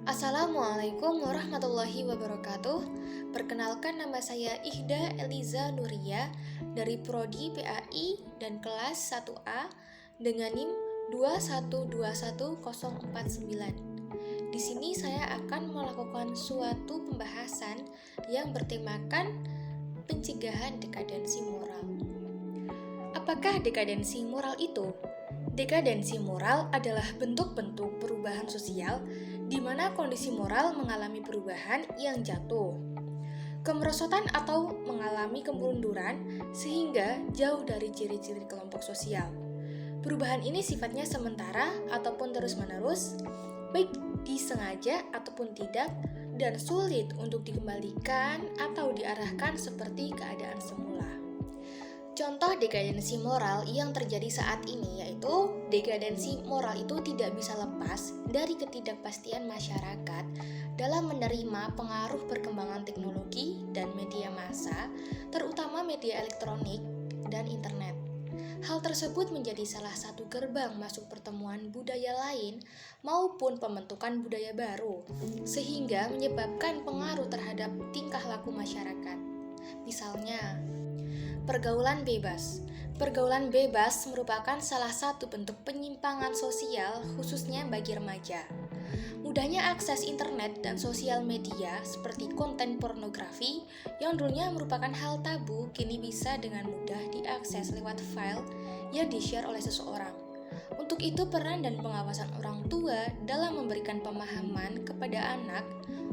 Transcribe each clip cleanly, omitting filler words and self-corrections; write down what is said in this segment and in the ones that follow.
Assalamualaikum warahmatullahi wabarakatuh. Perkenalkan, nama saya Ihda Eliza Nuria dari Prodi PAI dan kelas 1A dengan NIM 2121049. Di sini saya akan melakukan suatu pembahasan yang bertemakan pencegahan dekadensi moral. Apakah dekadensi moral itu? Dekadensi moral adalah bentuk-bentuk perubahan sosial di mana kondisi moral mengalami perubahan yang jatuh, kemerosotan atau mengalami kemunduran sehingga jauh dari ciri-ciri kelompok sosial. Perubahan ini sifatnya sementara ataupun terus-menerus, baik disengaja ataupun tidak, dan sulit untuk dikembalikan atau diarahkan seperti keadaan semula. Contoh dekadensi moral yang terjadi saat ini yaitu dekadensi moral itu tidak bisa lepas dari ketidakpastian masyarakat dalam menerima pengaruh perkembangan teknologi dan media massa, terutama media elektronik dan internet. Hal tersebut menjadi salah satu gerbang masuk pertemuan budaya lain maupun pembentukan budaya baru, sehingga menyebabkan pengaruh terhadap tingkah laku masyarakat. Misalnya, pergaulan bebas. Pergaulan bebas merupakan salah satu bentuk penyimpangan sosial khususnya bagi remaja. Mudahnya akses internet dan sosial media seperti konten pornografi yang dulunya merupakan hal tabu kini bisa dengan mudah diakses lewat file yang di-share oleh seseorang. Untuk itu peran dan pengawasan orang tua dalam memberikan pemahaman kepada anak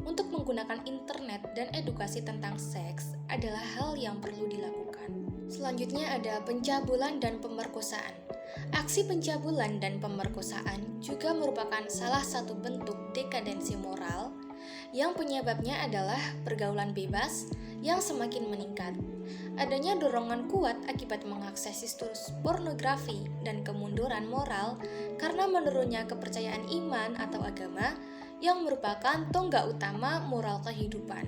untuk menggunakan internet dan edukasi tentang seks adalah hal yang perlu dilakukan. Selanjutnya ada pencabulan dan pemerkosaan. Aksi pencabulan dan pemerkosaan juga merupakan salah satu bentuk dekadensi moral yang penyebabnya adalah pergaulan bebas yang semakin meningkat. Adanya dorongan kuat akibat mengakses situs pornografi dan kemunduran moral karena menurunnya kepercayaan iman atau agama yang merupakan tonggak utama moral kehidupan.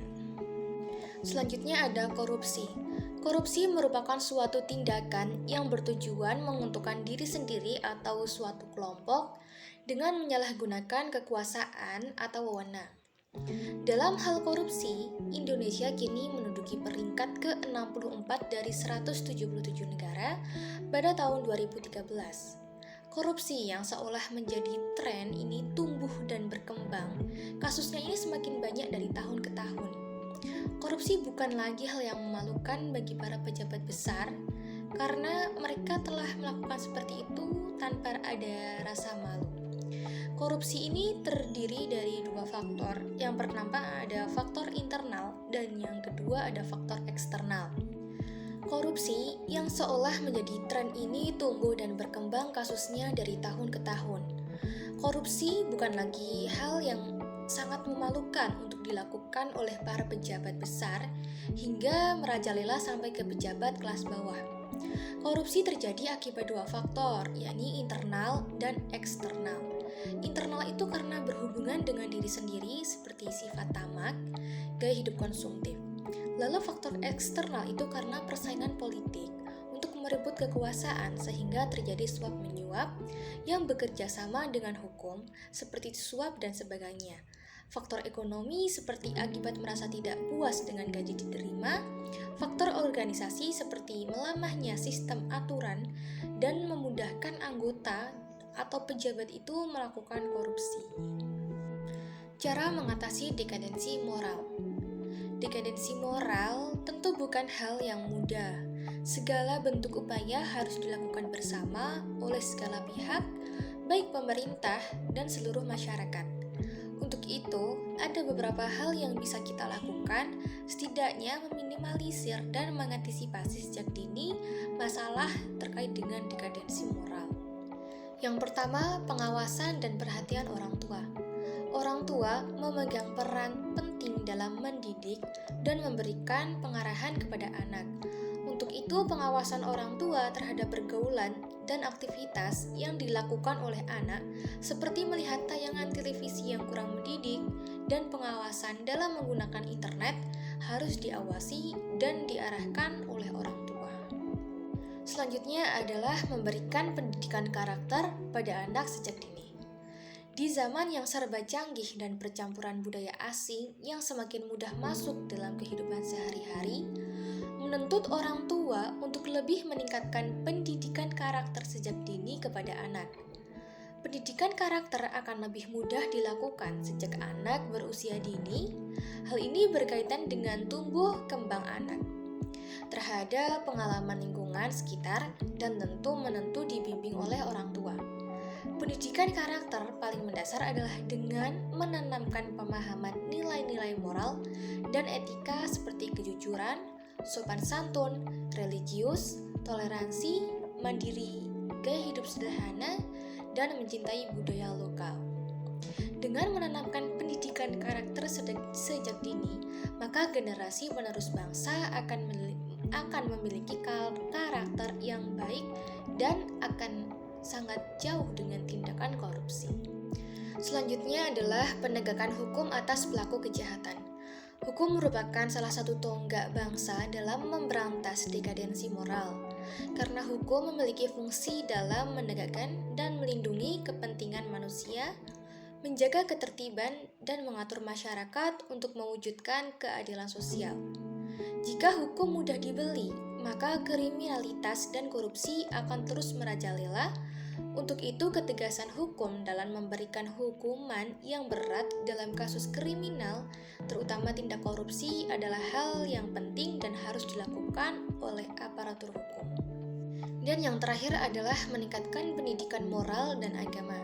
Selanjutnya ada korupsi. Korupsi merupakan suatu tindakan yang bertujuan menguntungkan diri sendiri atau suatu kelompok dengan menyalahgunakan kekuasaan atau wewenang. Dalam hal korupsi, Indonesia kini menduduki peringkat ke-64 dari 177 negara pada tahun 2013. Korupsi yang seolah menjadi tren ini tumbuh dan berkembang. Kasusnya ini semakin banyak dari tahun ke tahun. Korupsi bukan lagi hal yang memalukan bagi para pejabat besar karena mereka telah melakukan seperti itu tanpa ada rasa malu. Korupsi ini terdiri dari dua faktor. Yang pertama ada faktor internal dan yang kedua ada faktor eksternal. Korupsi yang seolah menjadi tren ini tumbuh dan berkembang kasusnya dari tahun ke tahun. Korupsi bukan lagi hal yang sangat memalukan untuk dilakukan oleh para pejabat besar hingga merajalela sampai ke pejabat kelas bawah. Korupsi terjadi akibat dua faktor, yakni internal dan eksternal. Internal itu karena berhubungan dengan diri sendiri seperti sifat tamak, gaya hidup konsumtif. Lalu faktor eksternal itu karena persaingan politik untuk merebut kekuasaan sehingga terjadi suap menyuap yang bekerja sama dengan hukum seperti suap dan sebagainya. Faktor ekonomi seperti akibat merasa tidak puas dengan gaji diterima, faktor organisasi seperti melemahnya sistem aturan dan memudahkan anggota atau pejabat itu melakukan korupsi. Cara mengatasi dekadensi moral. Dekadensi moral tentu bukan hal yang mudah. Segala bentuk upaya harus dilakukan bersama oleh segala pihak, baik pemerintah dan seluruh masyarakat. Untuk itu, ada beberapa hal yang bisa kita lakukan, setidaknya meminimalisir dan mengantisipasi sejak dini masalah terkait dengan dekadensi moral. Yang pertama, pengawasan dan perhatian orang tua. Orang tua memegang peran penting dalam mendidik dan memberikan pengarahan kepada anak. Untuk itu, pengawasan orang tua terhadap pergaulan dan aktivitas yang dilakukan oleh anak, seperti melihat tayangan televisi yang kurang mendidik dan pengawasan dalam menggunakan internet, harus diawasi dan diarahkan oleh orang tua. Selanjutnya adalah memberikan pendidikan karakter pada anak sejak dini. Di zaman yang serba canggih dan percampuran budaya asing yang semakin mudah masuk dalam kehidupan sehari-hari, menuntut orang tua untuk lebih meningkatkan pendidikan karakter sejak dini kepada anak. Pendidikan karakter akan lebih mudah dilakukan sejak anak berusia dini. Hal ini berkaitan dengan tumbuh kembang anak, terhadap pengalaman lingkungan sekitar, dan tentu dibimbing oleh orang tua. Pendidikan karakter paling mendasar adalah dengan menanamkan pemahaman nilai-nilai moral dan etika seperti kejujuran, sopan santun, religius, toleransi, mandiri, gaya hidup sederhana, dan mencintai budaya lokal. Dengan menanamkan pendidikan karakter sejak dini, maka generasi penerus bangsa akan memiliki karakter yang baik dan akan sangat jauh dengan tindakan korupsi. Selanjutnya adalah penegakan hukum atas pelaku kejahatan. Hukum merupakan salah satu tonggak bangsa dalam memberantas dekadensi moral, karena hukum memiliki fungsi dalam menegakkan dan melindungi kepentingan manusia, menjaga ketertiban, dan mengatur masyarakat untuk mewujudkan keadilan sosial. Jika hukum mudah dibeli, maka kriminalitas dan korupsi akan terus merajalela. Untuk itu, ketegasan hukum dalam memberikan hukuman yang berat dalam kasus kriminal, terutama tindak korupsi, adalah hal yang penting dan harus dilakukan oleh aparatur hukum. Dan yang terakhir adalah meningkatkan pendidikan moral dan agama.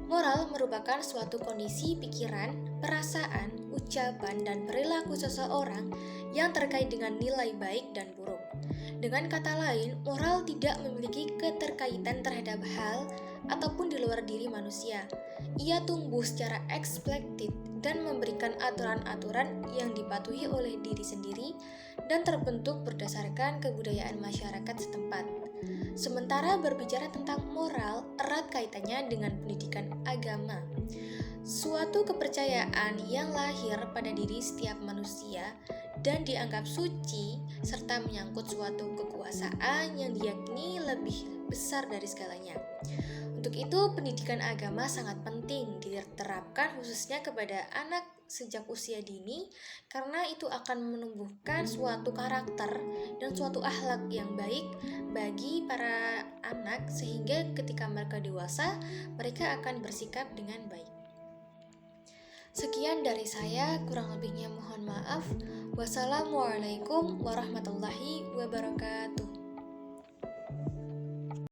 Moral merupakan suatu kondisi pikiran, perasaan, ucapan, dan perilaku seseorang yang terkait dengan nilai baik dan buruk. Dengan kata lain, moral tidak memiliki keterkaitan terhadap hal ataupun di luar diri manusia. Ia tumbuh secara eksplisit dan memberikan aturan-aturan yang dipatuhi oleh diri sendiri dan terbentuk berdasarkan kebudayaan masyarakat setempat. Sementara berbicara tentang moral, erat kaitannya dengan pendidikan agama. Suatu kepercayaan yang lahir pada diri setiap manusia dan dianggap suci, serta menyangkut suatu kekuasaan yang diyakini lebih besar dari segalanya. Untuk itu, pendidikan agama sangat penting diterapkan khususnya kepada anak sejak usia dini, karena itu akan menumbuhkan suatu karakter dan suatu akhlak yang baik bagi para anak, sehingga ketika mereka dewasa, mereka akan bersikap dengan baik. Sekian dari saya, kurang lebihnya mohon maaf. Wassalamualaikum warahmatullahi wabarakatuh.